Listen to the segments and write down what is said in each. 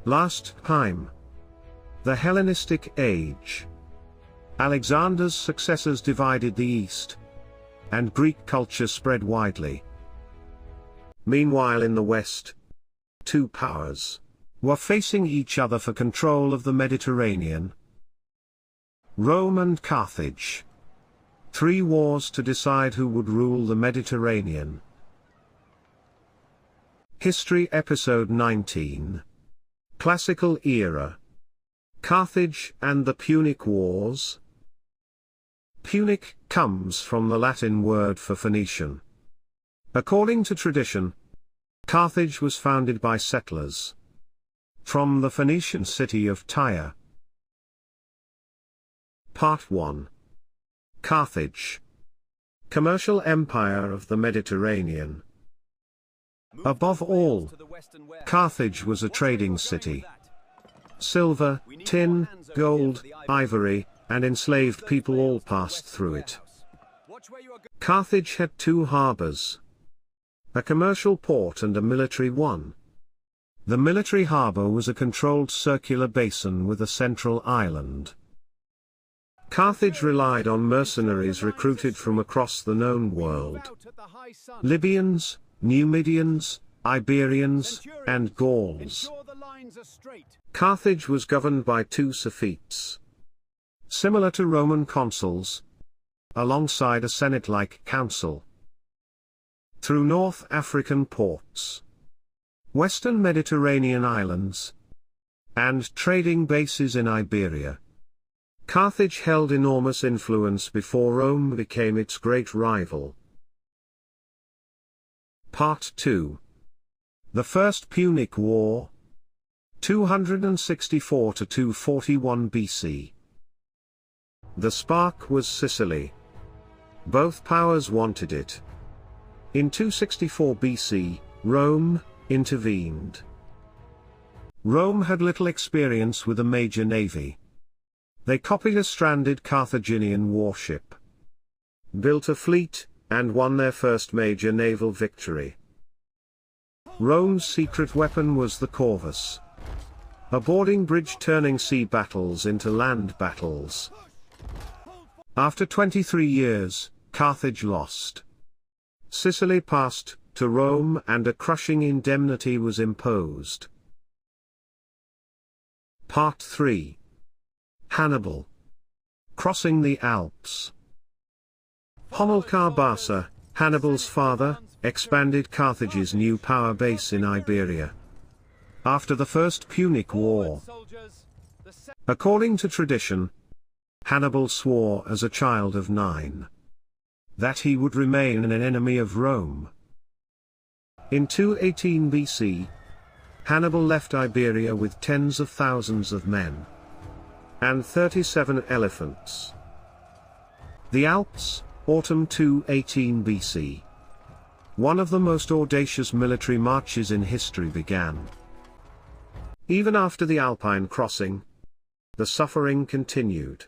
Last time. The Hellenistic Age. Alexander's successors divided the East, and Greek culture spread widely. Meanwhile in the West, two powers were facing each other for control of the Mediterranean. Rome and Carthage. 3 wars to decide who would rule the Mediterranean. History Episode 19. Classical Era. Carthage and the Punic Wars. Punic comes from the Latin word for Phoenician. According to tradition, Carthage was founded by settlers from the Phoenician city of Tyre. Part 1. Carthage. Commercial empire of the Mediterranean. Above all, Carthage was a trading city. Silver, tin, gold, ivory, and enslaved people all passed through it. Carthage had 2 harbors, a commercial port and a military one. The military harbor was a controlled circular basin with a central island. Carthage relied on mercenaries recruited from across the known world. Libyans, Numidians, Iberians, and Gauls. Carthage was governed by 2 suffetes, similar to Roman consuls, alongside a Senate-like council. Through North African ports, Western Mediterranean islands, and trading bases in Iberia, Carthage held enormous influence before Rome became its great rival. Part 2. The First Punic War. 264 to 241 BC. The spark was Sicily. Both powers wanted it. In 264 BC, Rome intervened. Rome had little experience with a major navy. They copied a stranded Carthaginian warship, built a fleet, and won their first major naval victory. Rome's secret weapon was the corvus, a boarding bridge turning sea battles into land battles. After 23 years, Carthage lost. Sicily passed to Rome and a crushing indemnity was imposed. Part 3. Hannibal. Crossing the Alps. Hamilcar Barca, Hannibal's father, expanded Carthage's new power base in Iberia after the First Punic War. According to tradition, Hannibal swore as a child of 9 that he would remain an enemy of Rome. In 218 BC, Hannibal left Iberia with tens of thousands of men and 37 elephants. The Alps, autumn 218 BC. One of the most audacious military marches in history began. Even after the Alpine crossing, the suffering continued.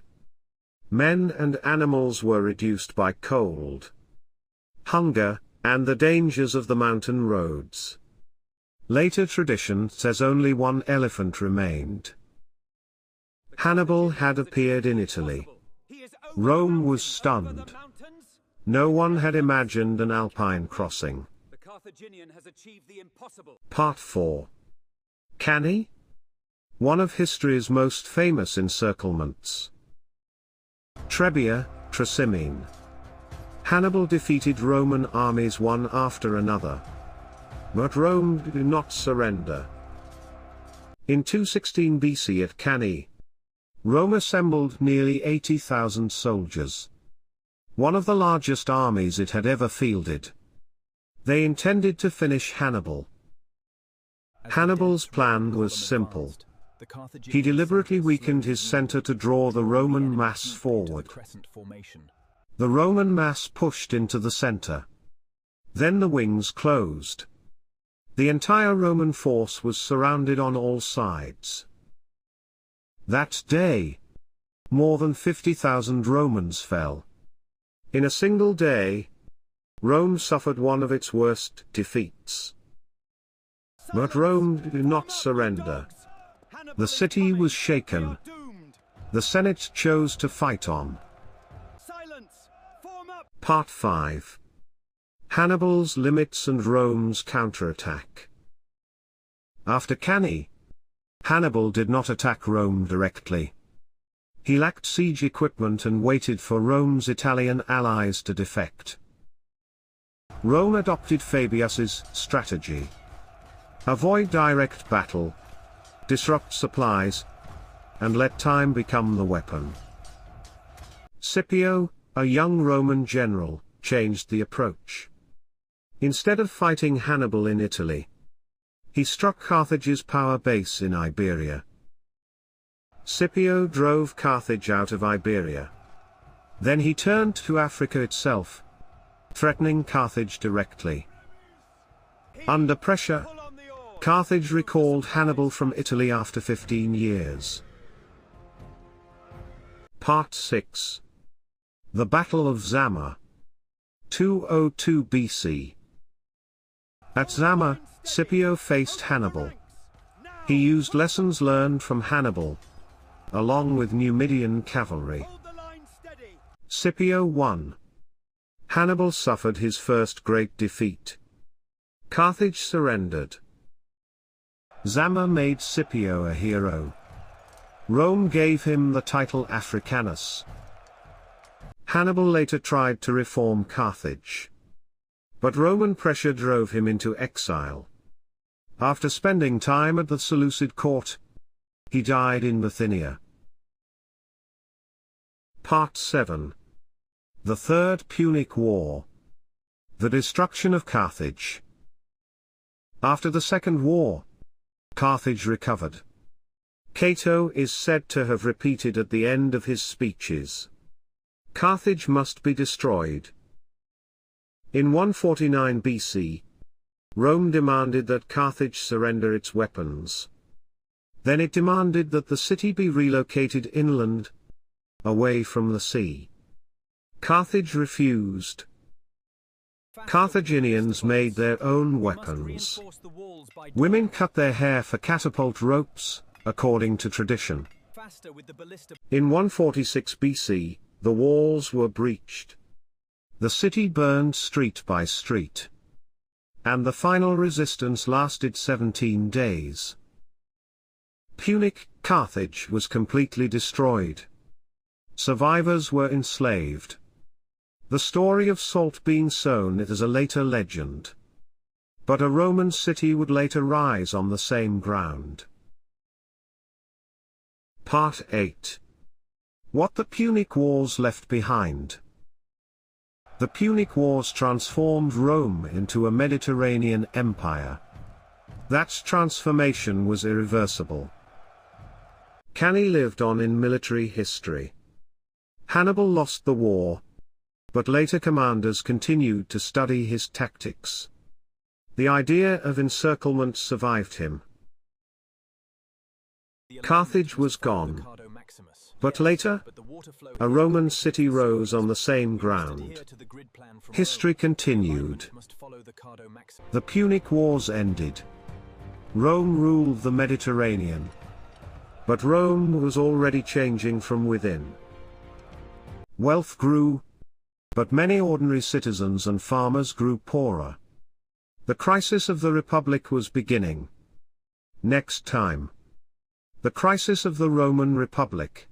Men and animals were reduced by cold, hunger, and the dangers of the mountain roads. Later tradition says only 1 elephant remained. Hannibal had appeared in Italy. Rome was stunned. No one had imagined an Alpine crossing. Part 4. Cannae? One of history's most famous encirclements. Trebia, Trasimene. Hannibal defeated Roman armies one after another. But Rome did not surrender. In 216 BC at Cannae, Rome assembled nearly 80,000 soldiers. One of the largest armies it had ever fielded. They intended to finish Hannibal. Hannibal's plan was simple. He deliberately weakened his center to draw the Roman mass forward. The Roman mass pushed into the center. Then the wings closed. The entire Roman force was surrounded on all sides. That day, more than 50,000 Romans fell. In a single day, Rome suffered one of its worst defeats. But Rome did not surrender. The city was shaken. The Senate chose to fight on. Part 5. Hannibal's limits and Rome's counterattack. After Cannae, Hannibal did not attack Rome directly. He lacked siege equipment and waited for Rome's Italian allies to defect. Rome adopted Fabius's strategy. Avoid direct battle, disrupt supplies, and let time become the weapon. Scipio, a young Roman general, changed the approach. Instead of fighting Hannibal in Italy, he struck Carthage's power base in Iberia. Scipio drove Carthage out of Iberia. Then he turned to Africa itself, threatening Carthage directly. Under pressure, Carthage recalled Hannibal from Italy after 15 years. Part 6. The Battle of Zama. 202 BC. At Zama, Scipio faced Hannibal. He used lessons learned from Hannibal, along with Numidian cavalry. Scipio won. Hannibal suffered his first great defeat. Carthage surrendered. Zama made Scipio a hero. Rome gave him the title Africanus. Hannibal later tried to reform Carthage, but Roman pressure drove him into exile. After spending time at the Seleucid court, he died in Bithynia. Part 7. The Third Punic War. The destruction of Carthage. After the Second War, Carthage recovered. Cato is said to have repeated at the end of his speeches, "Carthage must be destroyed." In 149 BC, Rome demanded that Carthage surrender its weapons. Then it demanded that the city be relocated inland, away from the sea. Carthage refused. Carthaginians made their own weapons. Women cut their hair for catapult ropes, according to tradition. In 146 BC, the walls were breached. The city burned street by street. And the final resistance lasted 17 days. Punic, Carthage was completely destroyed. Survivors were enslaved. The story of salt being sown is a later legend. But a Roman city would later rise on the same ground. Part 8. What the Punic Wars left behind. The Punic Wars transformed Rome into a Mediterranean empire. That transformation was irreversible. Cannae lived on in military history. Hannibal lost the war, but later commanders continued to study his tactics. The idea of encirclement survived him. Carthage was gone. But later, a Roman city rose on the same ground. History continued. The Punic Wars ended. Rome ruled the Mediterranean. But Rome was already changing from within. Wealth grew, but many ordinary citizens and farmers grew poorer. The crisis of the Republic was beginning. Next time. The crisis of the Roman Republic.